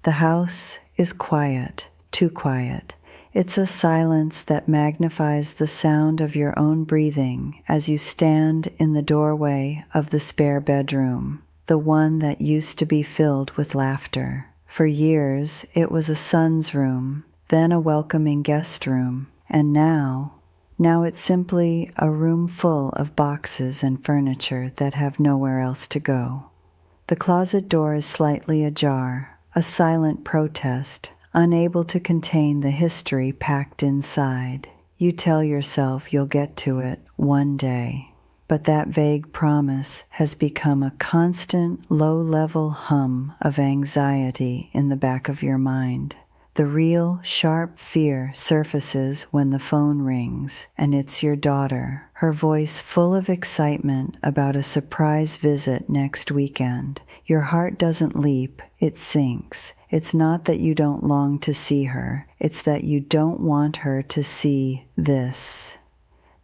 The house is quiet, too quiet. It's a silence that magnifies the sound of your own breathing as you stand in the doorway of the spare bedroom, the one that used to be filled with laughter. For years, it was a son's room, then a welcoming guest room, and now it's simply a room full of boxes and furniture that have nowhere else to go. The closet door is slightly ajar, a silent protest, unable to contain the history packed inside. You tell yourself you'll get to it one day, but that vague promise has become a constant low-level hum of anxiety in the back of your mind. The real, sharp fear surfaces when the phone rings, and it's your daughter, her voice full of excitement about a surprise visit next weekend. Your heart doesn't leap, it sinks. It's not that you don't long to see her, it's that you don't want her to see this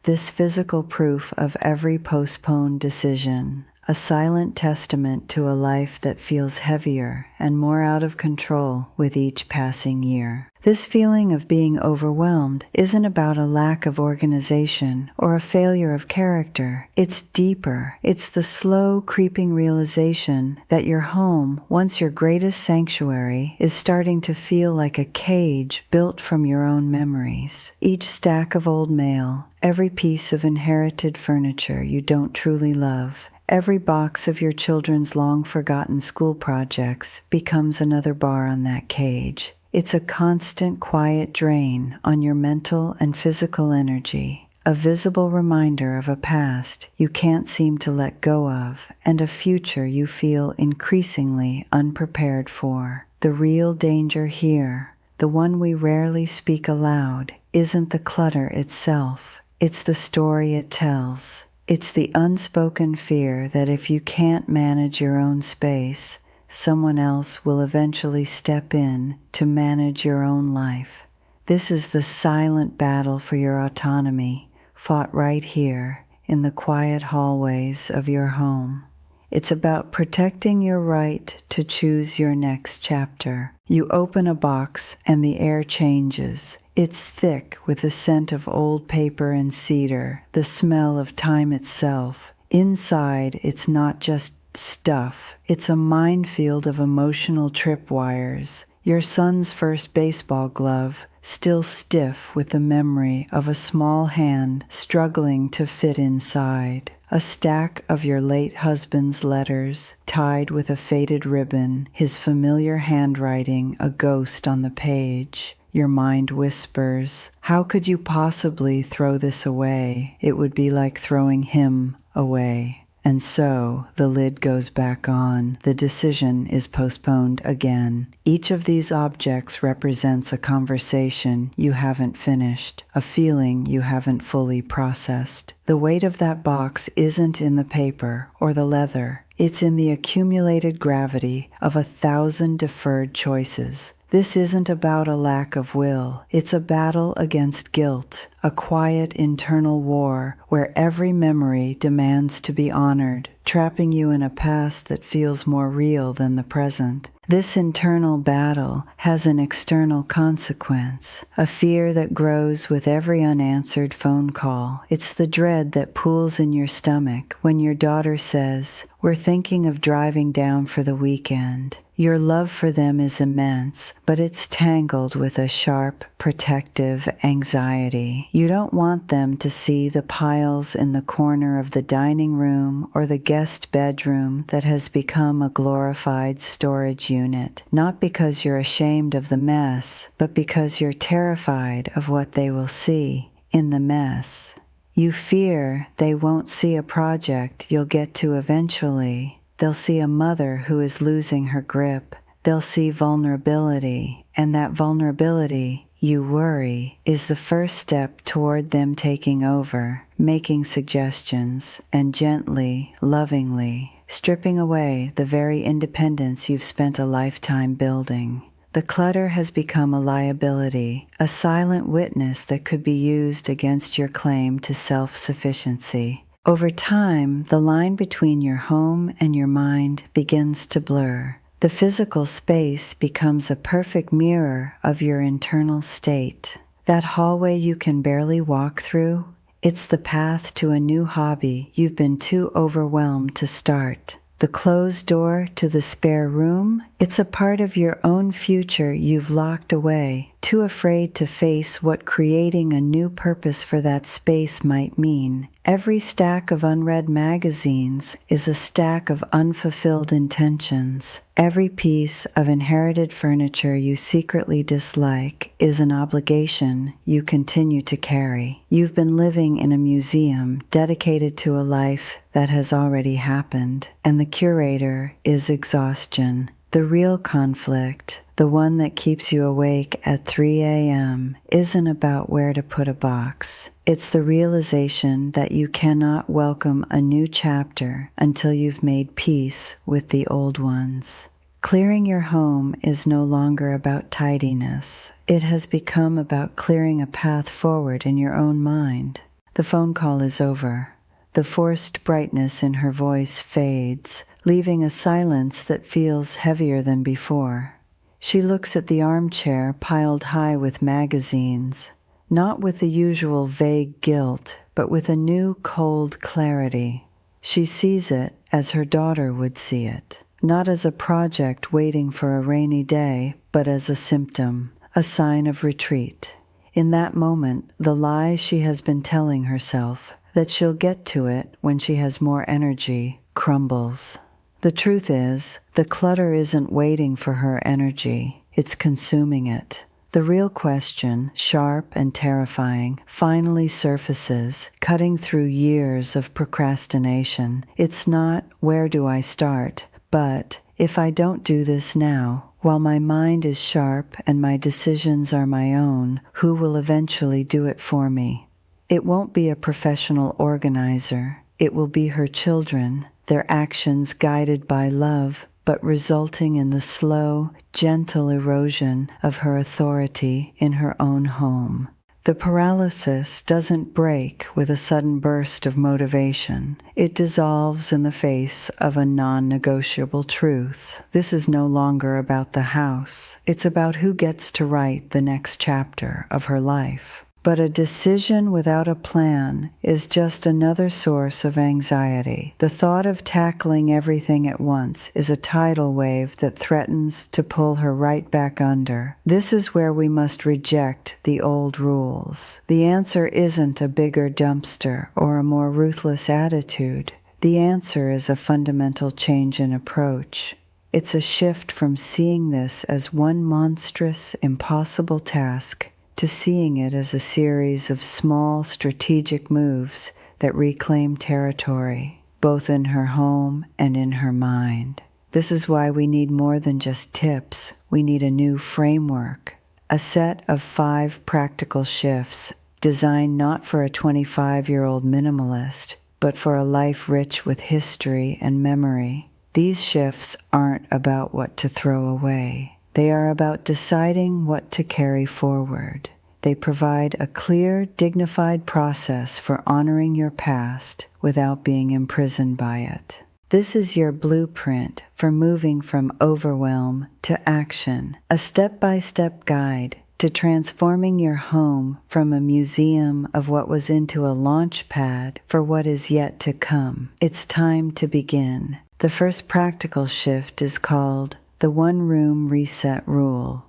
physical proof of every postponed decision, a silent testament to a life that feels heavier and more out of control with each passing year. This feeling of being overwhelmed isn't about a lack of organization or a failure of character. It's deeper. It's the slow, creeping realization that your home, once your greatest sanctuary, is starting to feel like a cage built from your own memories. Each stack of old mail, every piece of inherited furniture you don't truly love, every box of your children's long-forgotten school projects becomes another bar on that cage. It's a constant, quiet drain on your mental and physical energy, a visible reminder of a past you can't seem to let go of, and a future you feel increasingly unprepared for. The real danger here, the one we rarely speak aloud, isn't the clutter itself. It's the story it tells. It's the unspoken fear that if you can't manage your own space, someone else will eventually step in to manage your own life. This is the silent battle for your autonomy, fought right here in the quiet hallways of your home. It's about protecting your right to choose your next chapter. You open a box and the air changes. It's thick with the scent of old paper and cedar, the smell of time itself. Inside, it's not just stuff. It's a minefield of emotional tripwires. Your son's first baseball glove, still stiff with the memory of a small hand struggling to fit inside. A stack of your late husband's letters, tied with a faded ribbon, his familiar handwriting a ghost on the page. Your mind whispers, "How could you possibly throw this away? It would be like throwing him away." And so the lid goes back on. The decision is postponed again. Each of these objects represents a conversation you haven't finished, a feeling you haven't fully processed. The weight of that box isn't in the paper or the leather. It's in the accumulated gravity of 1,000 deferred choices. This isn't about a lack of will. It's a battle against guilt, a quiet internal war where every memory demands to be honored, trapping you in a past that feels more real than the present. This internal battle has an external consequence, a fear that grows with every unanswered phone call. It's the dread that pools in your stomach when your daughter says, "We're thinking of driving down for the weekend." Your love for them is immense, but it's tangled with a sharp, protective anxiety. You don't want them to see the piles in the corner of the dining room or the guest bedroom that has become a glorified storage unit, not because you're ashamed of the mess, but because you're terrified of what they will see in the mess. You fear they won't see a project you'll get to eventually. They'll see a mother who is losing her grip. They'll see vulnerability, and that vulnerability, you worry, is the first step toward them taking over, making suggestions, and gently, lovingly, stripping away the very independence you've spent a lifetime building. The clutter has become a liability, a silent witness that could be used against your claim to self-sufficiency. Over time, the line between your home and your mind begins to blur. The physical space becomes a perfect mirror of your internal state. That hallway you can barely walk through, it's the path to a new hobby you've been too overwhelmed to start. The closed door to the spare room, it's a part of your own future you've locked away, too afraid to face what creating a new purpose for that space might mean. Every stack of unread magazines is a stack of unfulfilled intentions. Every piece of inherited furniture you secretly dislike is an obligation you continue to carry. You've been living in a museum dedicated to a life that has already happened, and the curator is exhaustion. The real conflict, the one that keeps you awake at 3 a.m., isn't about where to put a box. It's the realization that you cannot welcome a new chapter until you've made peace with the old ones. Clearing your home is no longer about tidiness. It has become about clearing a path forward in your own mind. The phone call is over. The forced brightness in her voice fades, leaving a silence that feels heavier than before. She looks at the armchair piled high with magazines, not with the usual vague guilt, but with a new cold clarity. She sees it as her daughter would see it, not as a project waiting for a rainy day, but as a symptom, a sign of retreat. In that moment, the lie she has been telling herself, that she'll get to it when she has more energy, crumbles. The truth is, the clutter isn't waiting for her energy, it's consuming it. The real question, sharp and terrifying, finally surfaces, cutting through years of procrastination. It's not, where do I start? But, if I don't do this now, while my mind is sharp and my decisions are my own, who will eventually do it for me? It won't be a professional organizer. It will be her children, their actions guided by love, but resulting in the slow, gentle erosion of her authority in her own home. The paralysis doesn't break with a sudden burst of motivation. It dissolves in the face of a non-negotiable truth. This is no longer about the house. It's about who gets to write the next chapter of her life. But a decision without a plan is just another source of anxiety. The thought of tackling everything at once is a tidal wave that threatens to pull her right back under. This is where we must reject the old rules. The answer isn't a bigger dumpster or a more ruthless attitude. The answer is a fundamental change in approach. It's a shift from seeing this as one monstrous, impossible task to seeing it as a series of small strategic moves that reclaim territory, both in her home and in her mind. This is why we need more than just tips. We need a new framework, a set of 5 practical shifts designed not for a 25-year-old minimalist, but for a life rich with history and memory. These shifts aren't about what to throw away. They are about deciding what to carry forward. They provide a clear, dignified process for honoring your past without being imprisoned by it. This is your blueprint for moving from overwhelm to action, a step-by-step guide to transforming your home from a museum of what was into a launch pad for what is yet to come. It's time to begin. The first practical shift is called the one-room reset rule.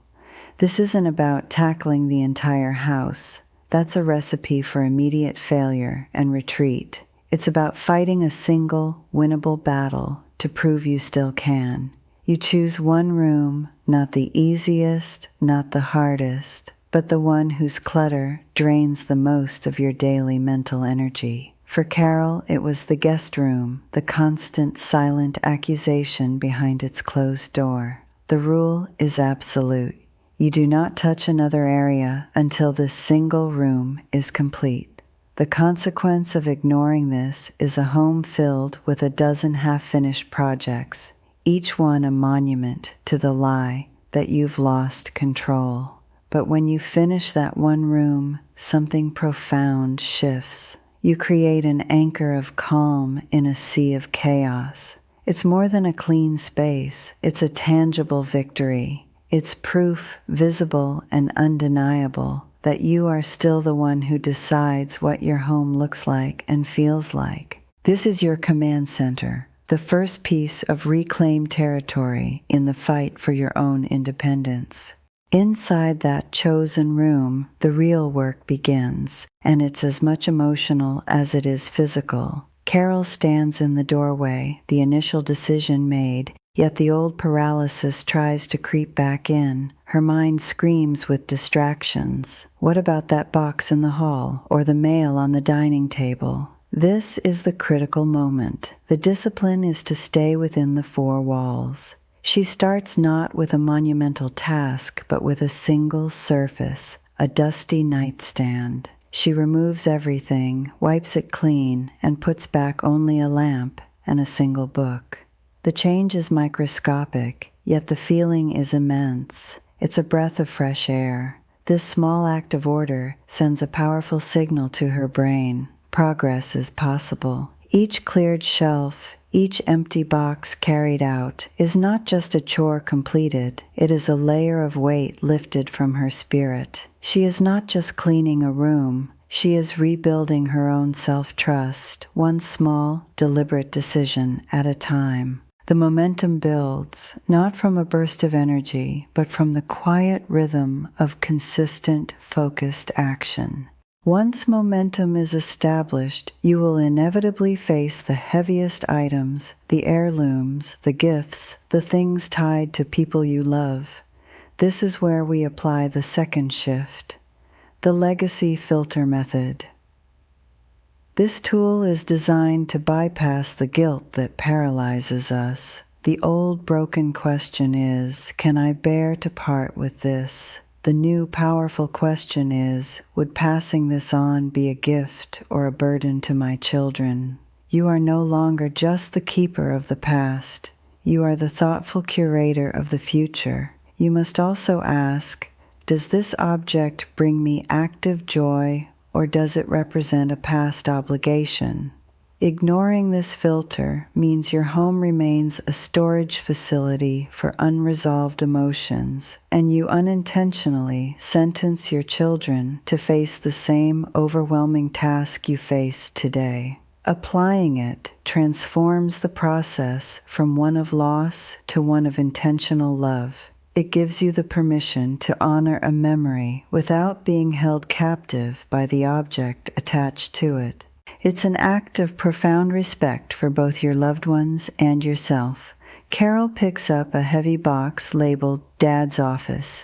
This isn't about tackling the entire house. That's a recipe for immediate failure and retreat. It's about fighting a single, winnable battle to prove you still can. You choose one room, not the easiest, not the hardest, but the one whose clutter drains the most of your daily mental energy. For Carol, it was the guest room, the constant silent accusation behind its closed door. The rule is absolute. You do not touch another area until this single room is complete. The consequence of ignoring this is a home filled with a dozen half-finished projects, each one a monument to the lie that you've lost control. But when you finish that one room, something profound shifts. You create an anchor of calm in a sea of chaos. It's more than a clean space. It's a tangible victory. It's proof, visible and undeniable, that you are still the one who decides what your home looks like and feels like. This is your command center, the first piece of reclaimed territory in the fight for your own independence. Inside that chosen room, the real work begins, and it's as much emotional as it is physical. Carol stands in the doorway, the initial decision made, yet the old paralysis tries to creep back in. Her mind screams with distractions. What about that box in the hall, or the mail on the dining table? This is the critical moment. The discipline is to stay within the four walls. She starts not with a monumental task, but with a single surface, a dusty nightstand. She removes everything, wipes it clean, and puts back only a lamp and a single book. The change is microscopic, yet the feeling is immense. It's a breath of fresh air. This small act of order sends a powerful signal to her brain. Progress is possible. Each cleared shelf, each empty box carried out, is not just a chore completed. It is a layer of weight lifted from her spirit. She is not just cleaning a room. She is rebuilding her own self-trust, one small, deliberate decision at a time. The momentum builds, not from a burst of energy, but from the quiet rhythm of consistent, focused action. Once momentum is established, you will inevitably face the heaviest items, the heirlooms, the gifts, the things tied to people you love. This is where we apply the second shift, the legacy filter method. This tool is designed to bypass the guilt that paralyzes us. The old broken question is, can I bear to part with this? The new powerful question is, would passing this on be a gift or a burden to my children? You are no longer just the keeper of the past. You are the thoughtful curator of the future. You must also ask, does this object bring me active joy, or does it represent a past obligation? Ignoring this filter means your home remains a storage facility for unresolved emotions, and you unintentionally sentence your children to face the same overwhelming task you face today. Applying it transforms the process from one of loss to one of intentional love. It gives you the permission to honor a memory without being held captive by the object attached to it. It's an act of profound respect for both your loved ones and yourself. Carol picks up a heavy box labeled Dad's Office.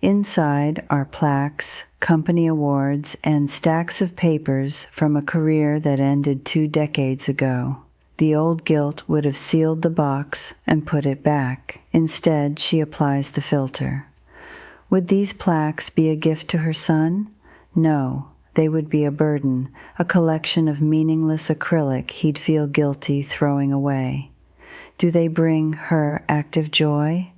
Inside are plaques, company awards, and stacks of papers from a career that ended 2 decades ago. The old guilt would have sealed the box and put it back. Instead, she applies the filter. Would these plaques be a gift to her son? No. They would be a burden, a collection of meaningless acrylic he'd feel guilty throwing away. Do they bring her active joy?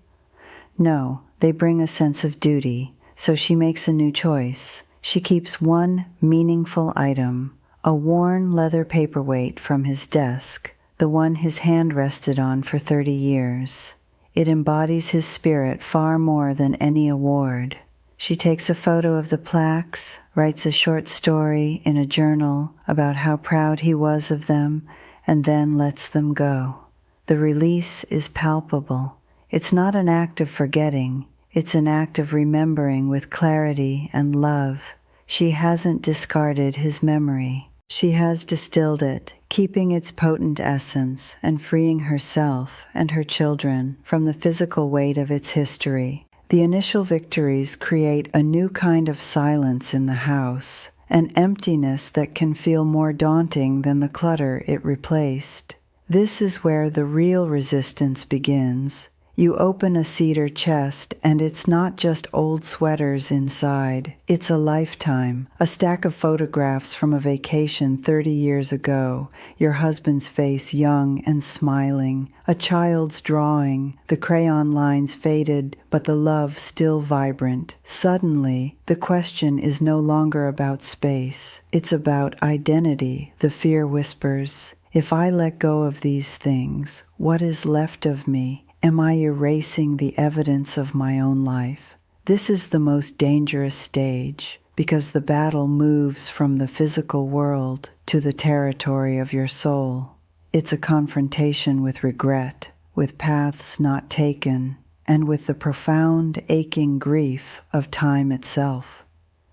No, they bring a sense of duty, so she makes a new choice. She keeps one meaningful item, a worn leather paperweight from his desk, the one his hand rested on for 30 years. It embodies his spirit far more than any award. She takes a photo of the plaques, writes a short story in a journal about how proud he was of them, and then lets them go. The release is palpable. It's not an act of forgetting. It's an act of remembering with clarity and love. She hasn't discarded his memory. She has distilled it, keeping its potent essence and freeing herself and her children from the physical weight of its history. The initial victories create a new kind of silence in the house, an emptiness that can feel more daunting than the clutter it replaced. This is where the real resistance begins. You open a cedar chest, and it's not just old sweaters inside. It's a lifetime, a stack of photographs from a vacation 30 years ago, your husband's face young and smiling, a child's drawing, the crayon lines faded, but the love still vibrant. Suddenly, the question is no longer about space. It's about identity, the fear whispers. If I let go of these things, what is left of me? Am I erasing the evidence of my own life? This is the most dangerous stage because the battle moves from the physical world to the territory of your soul. It's a confrontation with regret, with paths not taken, and with the profound aching grief of time itself.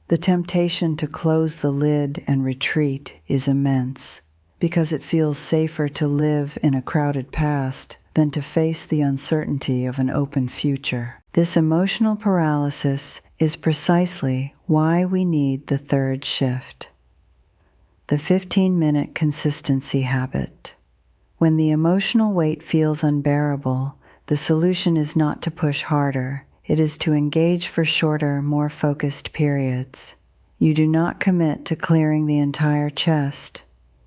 The temptation to close the lid and retreat is immense, because it feels safer to live in a crowded past than to face the uncertainty of an open future. This emotional paralysis is precisely why we need the third shift. The 15-minute consistency habit. When the emotional weight feels unbearable, the solution is not to push harder. It is to engage for shorter, more focused periods. You do not commit to clearing the entire chest.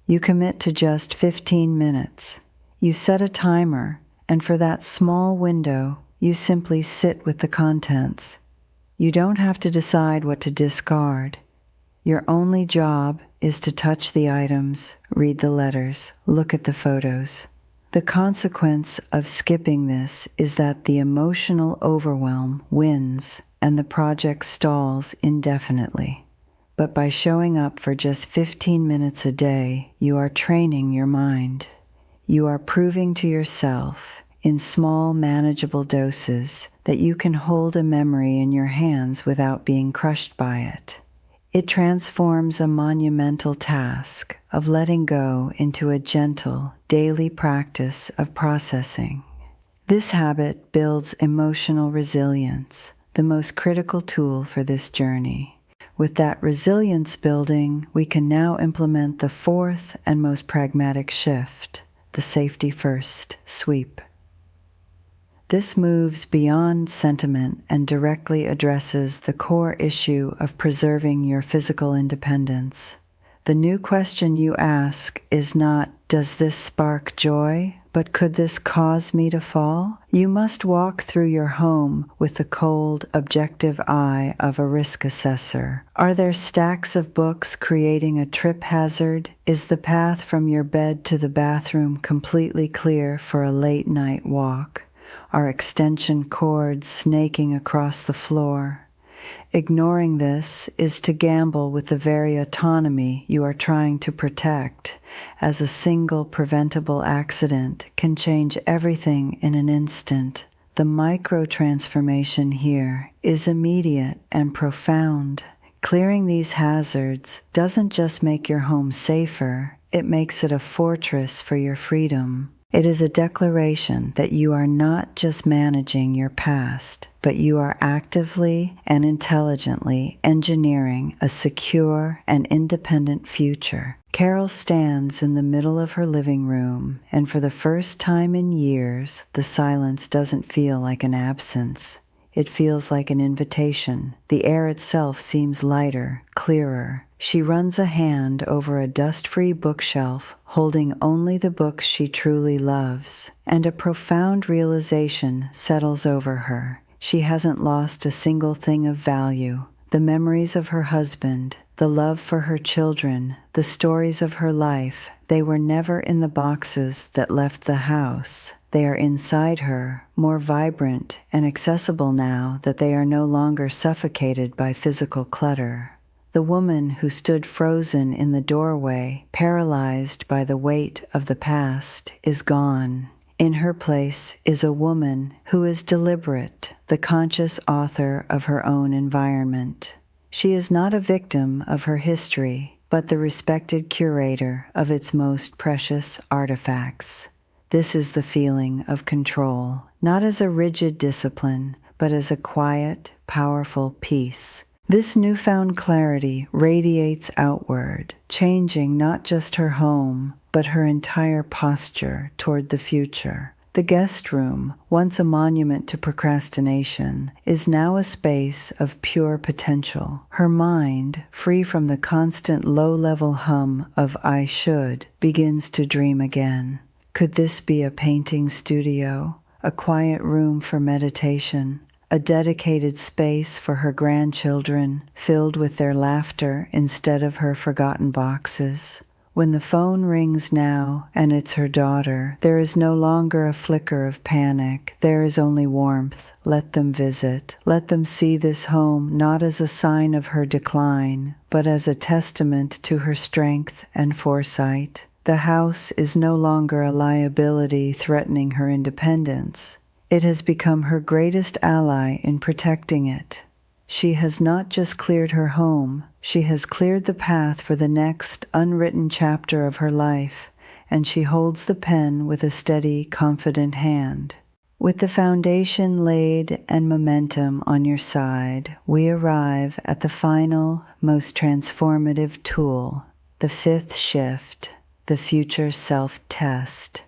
You commit to just 15 minutes. You set a timer, and for that small window, you simply sit with the contents. You don't have to decide what to discard. Your only job is to touch the items, read the letters, look at the photos. The consequence of skipping this is that the emotional overwhelm wins and the project stalls indefinitely. But by showing up for just 15 minutes a day, you are training your mind. You are proving to yourself, in small, manageable doses, that you can hold a memory in your hands without being crushed by it. It transforms a monumental task of letting go into a gentle, daily practice of processing. This habit builds emotional resilience, the most critical tool for this journey. With that resilience building, we can now implement the fourth and most pragmatic shift, the safety first sweep. This moves beyond sentiment and directly addresses the core issue of preserving your physical independence. The new question you ask is not, does this spark joy, but could this cause me to fall? You must walk through your home with the cold, objective eye of a risk assessor. Are there stacks of books creating a trip hazard? Is the path from your bed to the bathroom completely clear for a late night walk? Are extension cords snaking across the floor? Ignoring this is to gamble with the very autonomy you are trying to protect, as a single preventable accident can change everything in an instant. The micro-transformation here is immediate and profound. Clearing these hazards doesn't just make your home safer, it makes it a fortress for your freedom. It is a declaration that you are not just managing your past, but you are actively and intelligently engineering a secure and independent future. Carol stands in the middle of her living room, and for the first time in years, the silence doesn't feel like an absence. It feels like an invitation. The air itself seems lighter, clearer. She runs a hand over a dust-free bookshelf, holding only the books she truly loves, and a profound realization settles over her. She hasn't lost a single thing of value. The memories of her husband, the love for her children, the stories of her life, they were never in the boxes that left the house. They are inside her, more vibrant and accessible now that they are no longer suffocated by physical clutter. The woman who stood frozen in the doorway, paralyzed by the weight of the past, is gone. In her place is a woman who is deliberate, the conscious author of her own environment. She is not a victim of her history, but the respected curator of its most precious artifacts. This is the feeling of control, not as a rigid discipline, but as a quiet, powerful peace. This newfound clarity radiates outward, changing not just her home, but her entire posture toward the future. The guest room, once a monument to procrastination, is now a space of pure potential. Her mind, free from the constant low-level hum of I should, begins to dream again. Could this be a painting studio, a quiet room for meditation, a dedicated space for her grandchildren, filled with their laughter instead of her forgotten boxes? When the phone rings now and it's her daughter, there is no longer a flicker of panic. There is only warmth. Let them visit. Let them see this home not as a sign of her decline, but as a testament to her strength and foresight. The house is no longer a liability threatening her independence. It has become her greatest ally in protecting it. She has not just cleared her home, she has cleared the path for the next unwritten chapter of her life, and she holds the pen with a steady, confident hand. With the foundation laid and momentum on your side, we arrive at the final, most transformative tool, the fifth shift, the future self-test.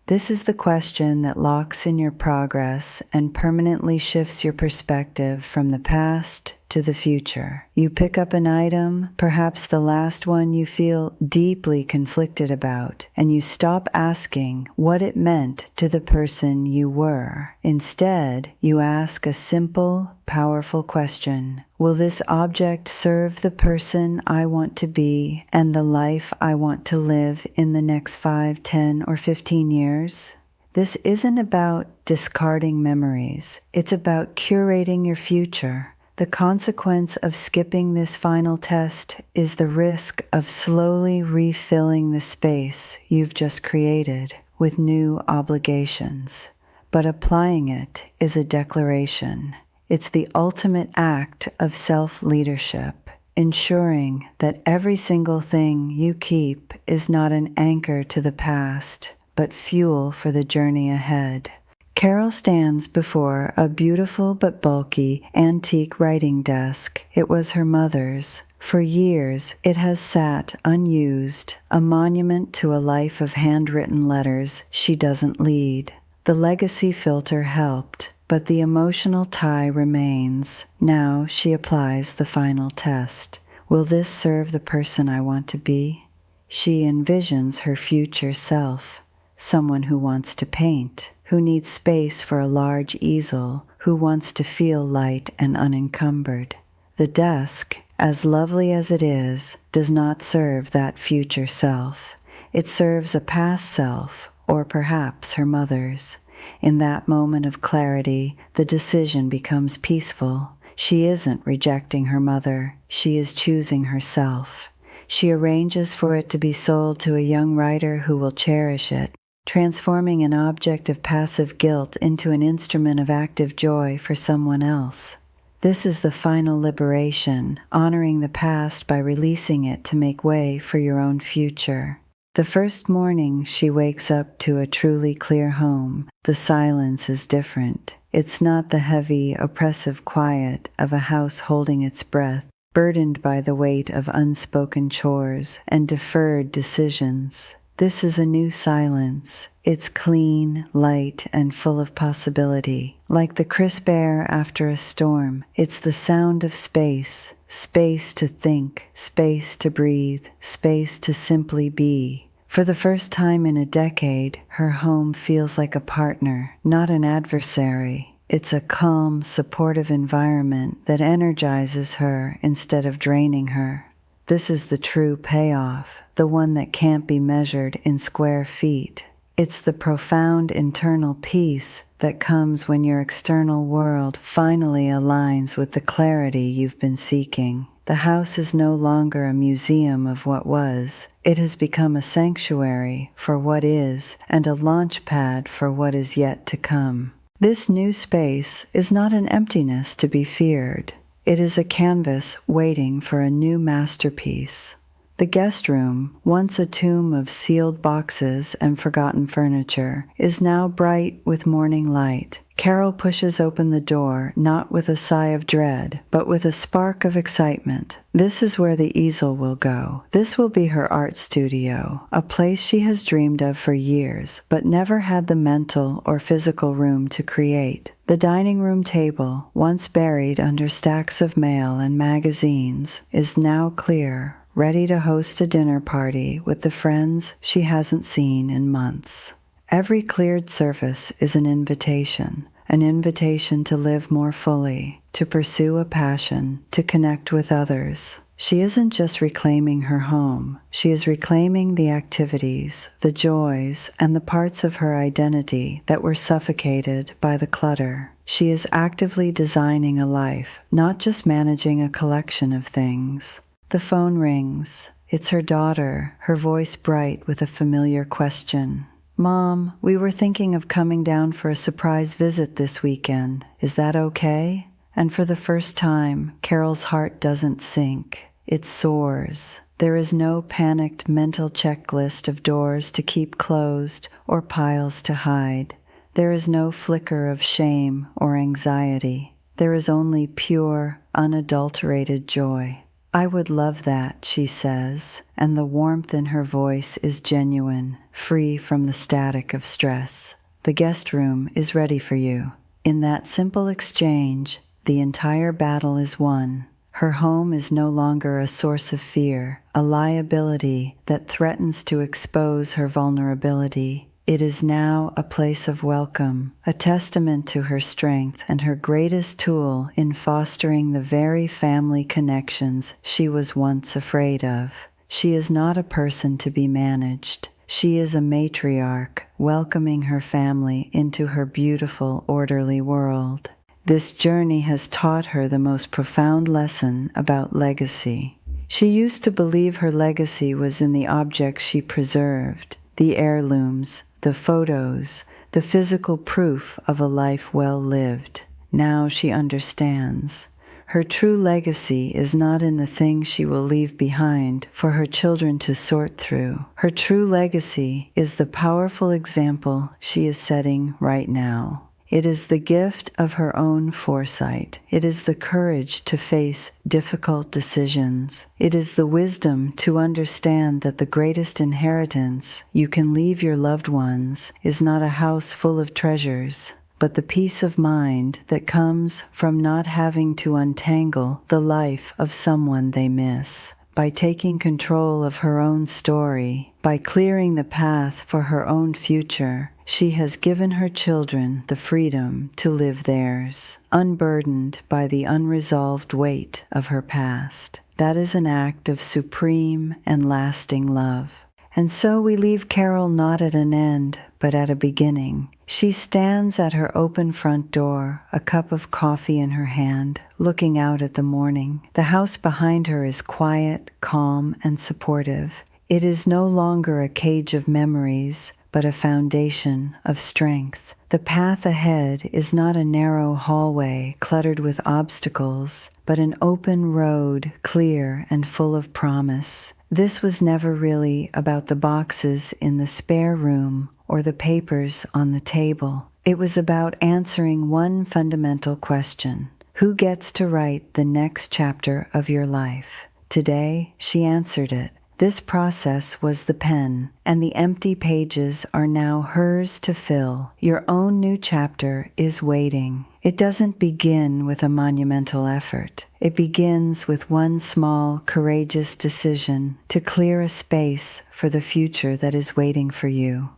This is the question that locks in your progress and permanently shifts your perspective from the past to the future. You pick up an item, perhaps the last one you feel deeply conflicted about, and you stop asking what it meant to the person you were. Instead, you ask a simple, powerful question. Will this object serve the person I want to be and the life I want to live in the next 5, 10, or 15 years? This isn't about discarding memories. It's about curating your future. The consequence of skipping this final test is the risk of slowly refilling the space you've just created with new obligations. But applying it is a declaration. It's the ultimate act of self-leadership, ensuring that every single thing you keep is not an anchor to the past, but fuel for the journey ahead. Carol stands before a beautiful but bulky antique writing desk. It was her mother's. For years, it has sat unused, a monument to a life of handwritten letters she doesn't lead. The legacy filter helped, but the emotional tie remains. Now she applies the final test. Will this serve the person I want to be? She envisions her future self, someone who wants to paint, who needs space for a large easel, who wants to feel light and unencumbered. The desk, as lovely as it is, does not serve that future self. It serves a past self, or perhaps her mother's. In that moment of clarity, the decision becomes peaceful. She isn't rejecting her mother. She is choosing herself. She arranges for it to be sold to a young writer who will cherish it, transforming an object of passive guilt into an instrument of active joy for someone else. This is the final liberation, honoring the past by releasing it to make way for your own future. The first morning she wakes up to a truly clear home, the silence is different. It's not the heavy, oppressive quiet of a house holding its breath, burdened by the weight of unspoken chores and deferred decisions. This is a new silence. It's clean, light, and full of possibility. Like the crisp air after a storm, it's the sound of space. Space to think, space to breathe, space to simply be. For the first time in a decade, her home feels like a partner, not an adversary. It's a calm, supportive environment that energizes her instead of draining her. This is the true payoff, the one that can't be measured in square feet. It's the profound internal peace that comes when your external world finally aligns with the clarity you've been seeking. The house is no longer a museum of what was. It has become a sanctuary for what is and a launch pad for what is yet to come. This new space is not an emptiness to be feared. It is a canvas waiting for a new masterpiece. The guest room, once a tomb of sealed boxes and forgotten furniture, is now bright with morning light. Carol pushes open the door, not with a sigh of dread, but with a spark of excitement. This is where the easel will go. This will be her art studio, a place she has dreamed of for years, but never had the mental or physical room to create. The dining room table, once buried under stacks of mail and magazines, is now clear, ready to host a dinner party with the friends she hasn't seen in months. Every cleared surface is an invitation, an invitation to live more fully, to pursue a passion, to connect with others. She isn't just reclaiming her home, she is reclaiming the activities, the joys, and the parts of her identity that were suffocated by the clutter. She is actively designing a life, not just managing a collection of things. The phone rings. It's her daughter, her voice bright with a familiar question. "Mom, we were thinking of coming down for a surprise visit this weekend. Is that okay?" And for the first time, Carol's heart doesn't sink. It soars. There is no panicked mental checklist of doors to keep closed or piles to hide. There is no flicker of shame or anxiety. There is only pure, unadulterated joy. "I would love that," she says, and the warmth in her voice is genuine, free from the static of stress. "The guest room is ready for you." In that simple exchange, the entire battle is won. Her home is no longer a source of fear, a liability that threatens to expose her vulnerability. It is now a place of welcome, a testament to her strength and her greatest tool in fostering the very family connections she was once afraid of. She is not a person to be managed. She is a matriarch, welcoming her family into her beautiful, orderly world. This journey has taught her the most profound lesson about legacy. She used to believe her legacy was in the objects she preserved, the heirlooms, the photos, the physical proof of a life well lived. Now she understands. Her true legacy is not in the things she will leave behind for her children to sort through. Her true legacy is the powerful example she is setting right now. It is the gift of her own foresight. It is the courage to face difficult decisions. It is the wisdom to understand that the greatest inheritance you can leave your loved ones is not a house full of treasures, but the peace of mind that comes from not having to untangle the life of someone they miss. By taking control of her own story, by clearing the path for her own future, she has given her children the freedom to live theirs, unburdened by the unresolved weight of her past. That is an act of supreme and lasting love. And so we leave Carol not at an end, but at a beginning. She stands at her open front door, a cup of coffee in her hand, looking out at the morning. The house behind her is quiet, calm, and supportive. It is no longer a cage of memories, but a foundation of strength. The path ahead is not a narrow hallway cluttered with obstacles, but an open road, clear and full of promise. This was never really about the boxes in the spare room or the papers on the table. It was about answering one fundamental question: who gets to write the next chapter of your life? Today, she answered it. This process was the pen, and the empty pages are now hers to fill. Your own new chapter is waiting. It doesn't begin with a monumental effort. It begins with one small, courageous decision to clear a space for the future that is waiting for you.